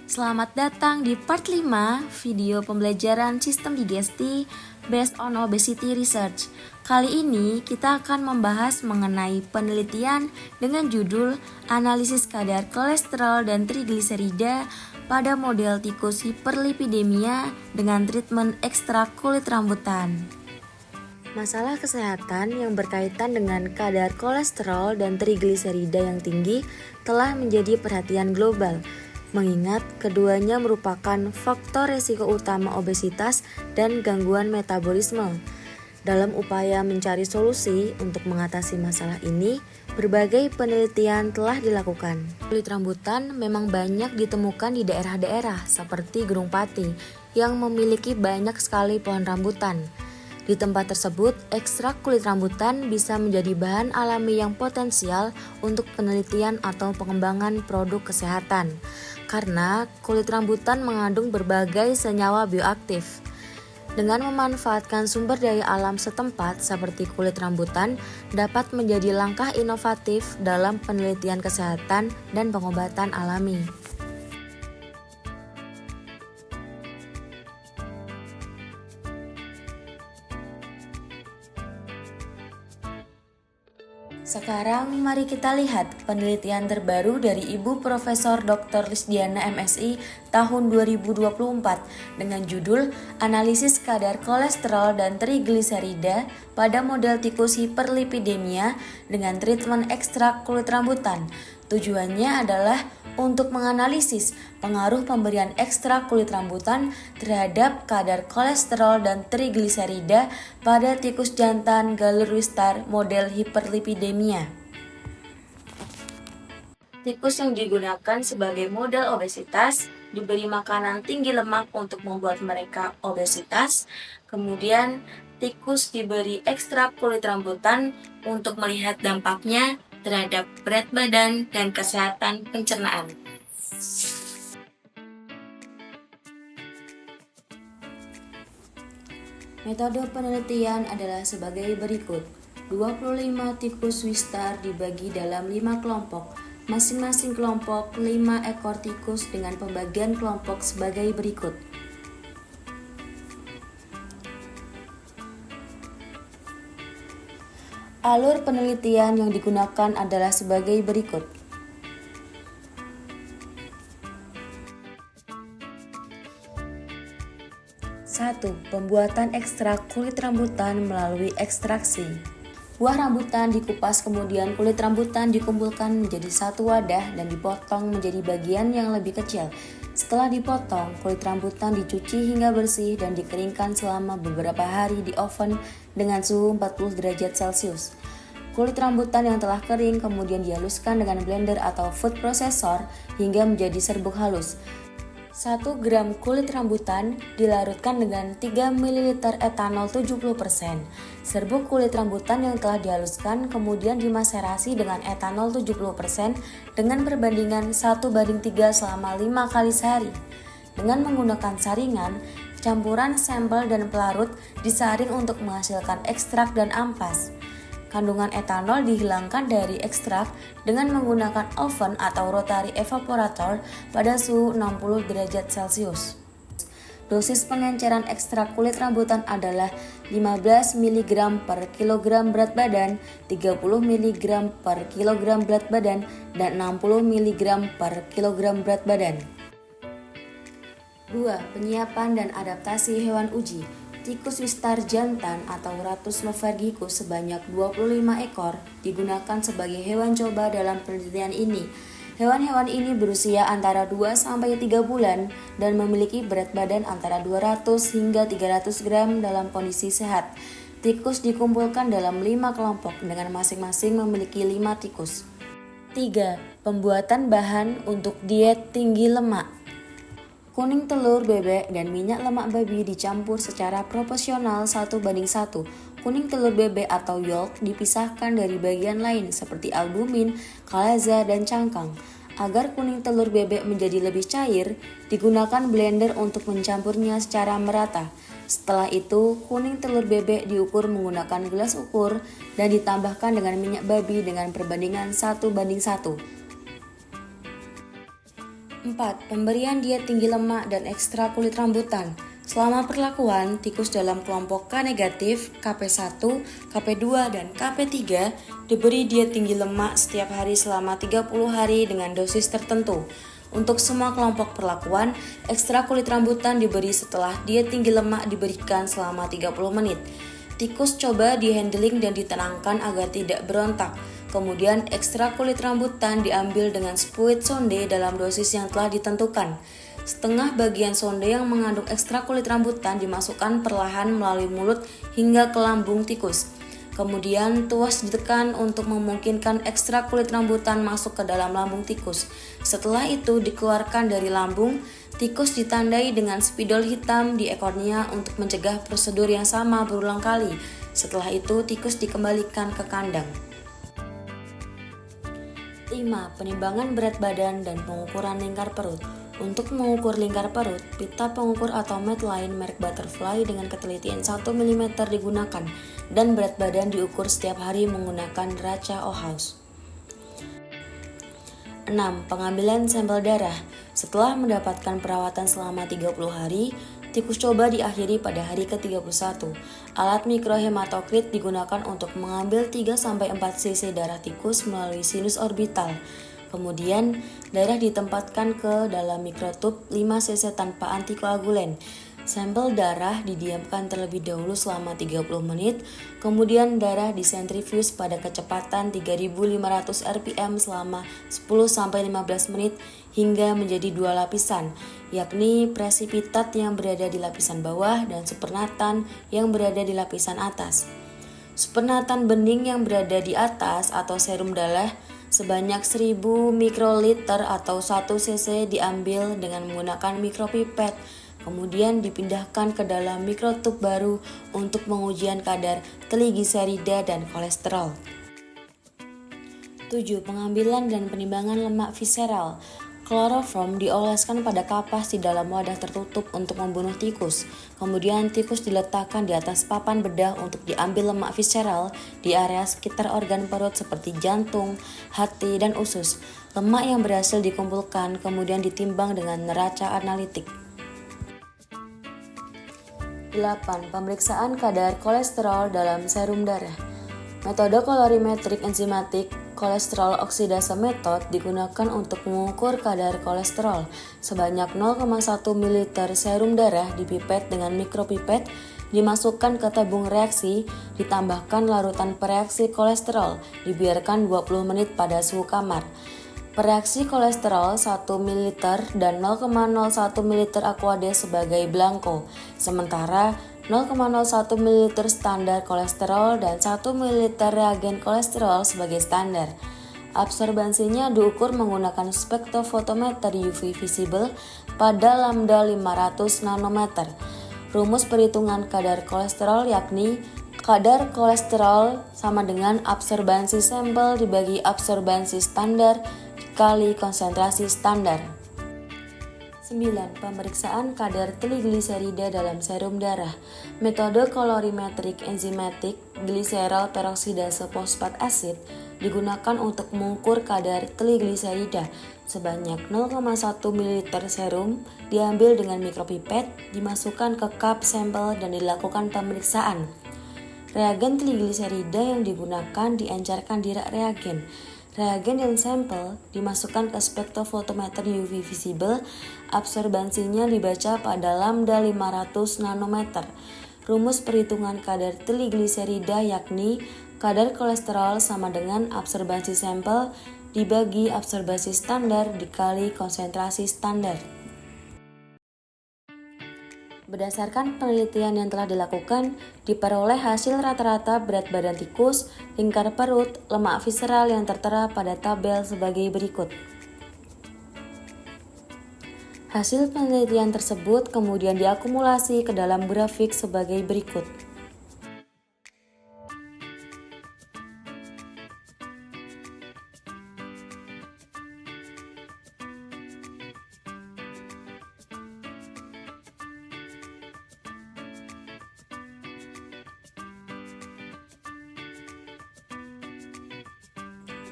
Selamat datang di part 5 video pembelajaran sistem digesti based on obesity research. Kali ini kita akan membahas mengenai penelitian dengan judul analisis kadar kolesterol dan trigliserida pada model tikus hiperlipidemia dengan treatment ekstrak kulit rambutan. Masalah kesehatan yang berkaitan dengan kadar kolesterol dan trigliserida yang tinggi telah menjadi perhatian global, mengingat keduanya merupakan faktor resiko utama obesitas dan gangguan metabolisme. Dalam upaya mencari solusi untuk mengatasi masalah ini, berbagai penelitian telah dilakukan. Kulit rambutan memang banyak ditemukan di daerah-daerah seperti Gunung Pati yang memiliki banyak sekali pohon rambutan. Di tempat tersebut, ekstrak kulit rambutan bisa menjadi bahan alami yang potensial untuk penelitian atau pengembangan produk kesehatan, karena kulit rambutan mengandung berbagai senyawa bioaktif. Dengan memanfaatkan sumber daya alam setempat seperti kulit rambutan dapat menjadi langkah inovatif dalam penelitian kesehatan dan pengobatan alami. Sekarang mari kita lihat penelitian terbaru dari Ibu Profesor Dr. Lisdiana MSI tahun 2024 dengan judul Analisis Kadar Kolesterol dan Trigliserida pada model tikus hiperlipidemia dengan treatment ekstrak kulit rambutan. Tujuannya adalah untuk menganalisis pengaruh pemberian ekstrak kulit rambutan terhadap kadar kolesterol dan trigliserida pada tikus jantan Galur Wistar model hiperlipidemia. Tikus yang digunakan sebagai model obesitas diberi makanan tinggi lemak untuk membuat mereka obesitas, kemudian tikus diberi ekstrak kulit rambutan untuk melihat dampaknya terhadap berat badan dan kesehatan pencernaan. Metode penelitian adalah sebagai berikut. 25 tikus Wistar dibagi dalam 5 kelompok. Masing-masing kelompok 5 ekor tikus dengan pembagian kelompok sebagai berikut. Alur penelitian yang digunakan adalah sebagai berikut. Satu, pembuatan ekstrak kulit rambutan melalui ekstraksi. Buah rambutan dikupas, kemudian kulit rambutan dikumpulkan menjadi satu wadah dan dipotong menjadi bagian yang lebih kecil. Setelah dipotong, kulit rambutan dicuci hingga bersih dan dikeringkan selama beberapa hari di oven dengan suhu 40 derajat Celcius. Kulit rambutan yang telah kering kemudian dihaluskan dengan blender atau food processor hingga menjadi serbuk halus. 1 gram kulit rambutan dilarutkan dengan 3 ml etanol 70%. Serbuk kulit rambutan yang telah dihaluskan kemudian dimaserasi dengan etanol 70% dengan perbandingan 1:3 selama 5 kali sehari. Dengan menggunakan saringan, campuran sampel dan pelarut disaring untuk menghasilkan ekstrak dan ampas. Kandungan etanol dihilangkan dari ekstrak dengan menggunakan oven atau rotary evaporator pada suhu 60 derajat Celcius. Dosis pengenceran ekstrak kulit rambutan adalah 15 mg per kilogram berat badan, 30 mg per kilogram berat badan, dan 60 mg per kilogram berat badan. 2. Penyiapan dan adaptasi hewan uji. Tikus Wistar jantan atau Ratus novergicus sebanyak 25 ekor digunakan sebagai hewan coba dalam penelitian ini. Hewan-hewan ini berusia antara 2-3 bulan dan memiliki berat badan antara 200 hingga 300 gram dalam kondisi sehat. Tikus dikumpulkan dalam 5 kelompok dengan masing-masing memiliki 5 tikus. 3. Pembuatan bahan untuk diet tinggi lemak. Kuning telur bebek dan minyak lemak babi dicampur secara proporsional 1:1. Kuning telur bebek atau yolk dipisahkan dari bagian lain seperti albumin, kalaza, dan cangkang. Agar kuning telur bebek menjadi lebih cair, digunakan blender untuk mencampurnya secara merata. Setelah itu, kuning telur bebek diukur menggunakan gelas ukur dan ditambahkan dengan minyak babi dengan perbandingan 1:1. 4. Pemberian diet tinggi lemak dan ekstra kulit rambutan. Selama perlakuan, tikus dalam kelompok K negatif, KP1, KP2, dan KP3 diberi diet tinggi lemak setiap hari selama 30 hari dengan dosis tertentu. Untuk semua kelompok perlakuan, ekstra kulit rambutan diberi setelah diet tinggi lemak diberikan selama 30 menit. Tikus coba dihandling dan ditenangkan agar tidak berontak. Kemudian ekstra kulit rambutan diambil dengan spuit sonde dalam dosis yang telah ditentukan. Setengah bagian sonde yang mengandung ekstra kulit rambutan dimasukkan perlahan melalui mulut hingga ke lambung tikus. Kemudian tuas ditekan untuk memungkinkan ekstra kulit rambutan masuk ke dalam lambung tikus. Setelah itu dikeluarkan dari lambung, tikus ditandai dengan spidol hitam di ekornya untuk mencegah prosedur yang sama berulang kali. Setelah itu tikus dikembalikan ke kandang. 5. Penimbangan berat badan dan pengukuran lingkar perut. Untuk mengukur lingkar perut, pita pengukur atau Medline merek Butterfly dengan ketelitian 1 mm digunakan dan berat badan diukur setiap hari menggunakan neraca Ohaus. 6. Pengambilan sampel darah. Setelah mendapatkan perawatan selama 30 hari, tikus coba diakhiri pada hari ke-31. Alat mikrohematokrit digunakan untuk mengambil 3-4 cc darah tikus melalui sinus orbital. Kemudian, darah ditempatkan ke dalam mikrotub 5 cc tanpa antikoagulen. Sampel darah didiamkan terlebih dahulu selama 30 menit, kemudian darah disentrifuge pada kecepatan 3.500 rpm selama 10-15 menit hingga menjadi 2 lapisan, yakni presipitat yang berada di lapisan bawah dan supernatan yang berada di lapisan atas. Supernatan bening yang berada di atas atau serum darah sebanyak 1000 mikroliter atau 1 cc diambil dengan menggunakan mikropipet. Kemudian dipindahkan ke dalam mikrotub baru untuk pengujian kadar trigliserida dan kolesterol. 7. Pengambilan dan penimbangan lemak visceral. Kloroform dioleskan pada kapas di dalam wadah tertutup untuk membunuh tikus. Kemudian tikus diletakkan di atas papan bedah untuk diambil lemak visceral di area sekitar organ perut seperti jantung, hati, dan usus. Lemak yang berhasil dikumpulkan kemudian ditimbang dengan neraca analitik. 8. Pemeriksaan kadar kolesterol dalam serum darah. Metode kolorimetrik enzimatik kolesterol oksidase method digunakan untuk mengukur kadar kolesterol. Sebanyak 0,1 ml serum darah dipipet dengan mikropipet, dimasukkan ke tabung reaksi, ditambahkan larutan pereaksi kolesterol, dibiarkan 20 menit pada suhu kamar. Pereaksi kolesterol 1 ml dan 0,01 ml aquade sebagai blanko, sementara 0,01 ml standar kolesterol dan 1 ml reagen kolesterol sebagai standar. Absorbansinya diukur menggunakan spektrofotometer UV visible pada lambda 500 nanometer. Rumus perhitungan kadar kolesterol yakni kadar kolesterol sama dengan absorbansi sampel dibagi absorbansi standar kali konsentrasi standar. 9. Pemeriksaan kadar trigliserida dalam serum darah. Metode kolorimetrik enzimatik gliserol peroksidase fosfat asid digunakan untuk mengukur kadar trigliserida. Sebanyak 0,1 ml serum diambil dengan mikropipet, dimasukkan ke cup sampel dan dilakukan pemeriksaan. Reagen trigliserida yang digunakan diencerkan di rak reagen. Reagen dan sampel dimasukkan ke spektrofotometer UV visible, absorbansinya dibaca pada lambda 500 nanometer. Rumus perhitungan kadar trigliserida yakni kadar kolesterol sama dengan absorbansi sampel dibagi absorbansi standar dikali konsentrasi standar. Berdasarkan penelitian yang telah dilakukan, diperoleh hasil rata-rata berat badan tikus, lingkar perut, lemak visceral yang tertera pada tabel sebagai berikut. Hasil penelitian tersebut kemudian diakumulasi ke dalam grafik sebagai berikut.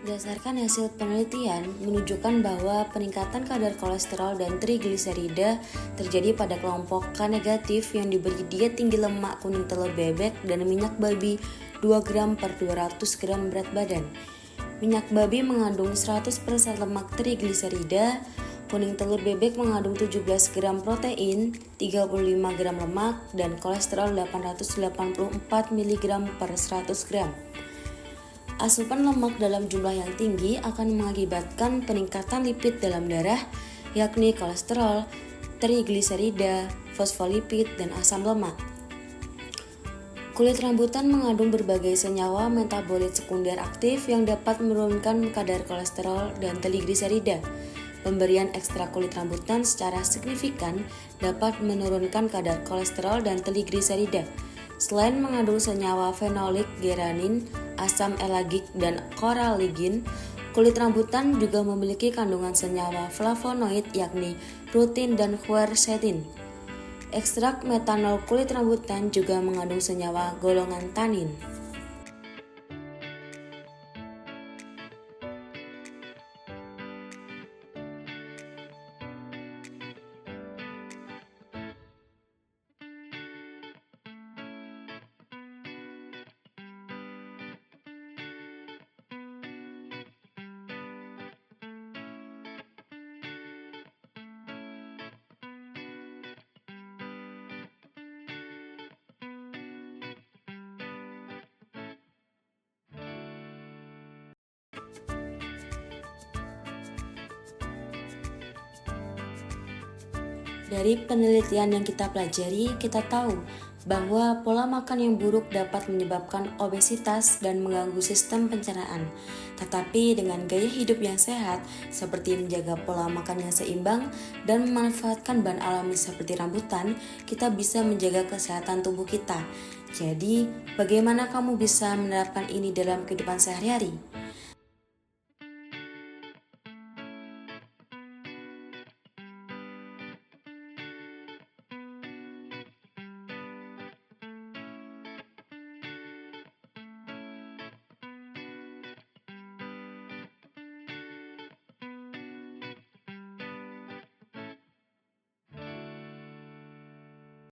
Berdasarkan hasil penelitian menunjukkan bahwa peningkatan kadar kolesterol dan trigliserida terjadi pada kelompok K negatif yang diberi diet tinggi lemak kuning telur bebek dan minyak babi 2 gram per 200 gram berat badan. Minyak babi mengandung 100% lemak trigliserida, kuning telur bebek mengandung 17 gram protein, 35 gram lemak, dan kolesterol 884 mg per 100 gram. Asupan lemak dalam jumlah yang tinggi akan mengakibatkan peningkatan lipid dalam darah, yakni kolesterol, trigliserida, fosfolipid, dan asam lemak. Kulit rambutan mengandung berbagai senyawa metabolit sekunder aktif yang dapat menurunkan kadar kolesterol dan trigliserida. Pemberian ekstrak kulit rambutan secara signifikan dapat menurunkan kadar kolesterol dan trigliserida. Selain mengandung senyawa fenolik, geranin, asam elagik, dan koraligin, kulit rambutan juga memiliki kandungan senyawa flavonoid yakni rutin dan quercetin. Ekstrak metanol kulit rambutan juga mengandung senyawa golongan tanin. Dari penelitian yang kita pelajari, kita tahu bahwa pola makan yang buruk dapat menyebabkan obesitas dan mengganggu sistem pencernaan. Tetapi dengan gaya hidup yang sehat, seperti menjaga pola makan yang seimbang dan memanfaatkan bahan alami seperti rambutan, kita bisa menjaga kesehatan tubuh kita. Jadi, bagaimana kamu bisa menerapkan ini dalam kehidupan sehari-hari?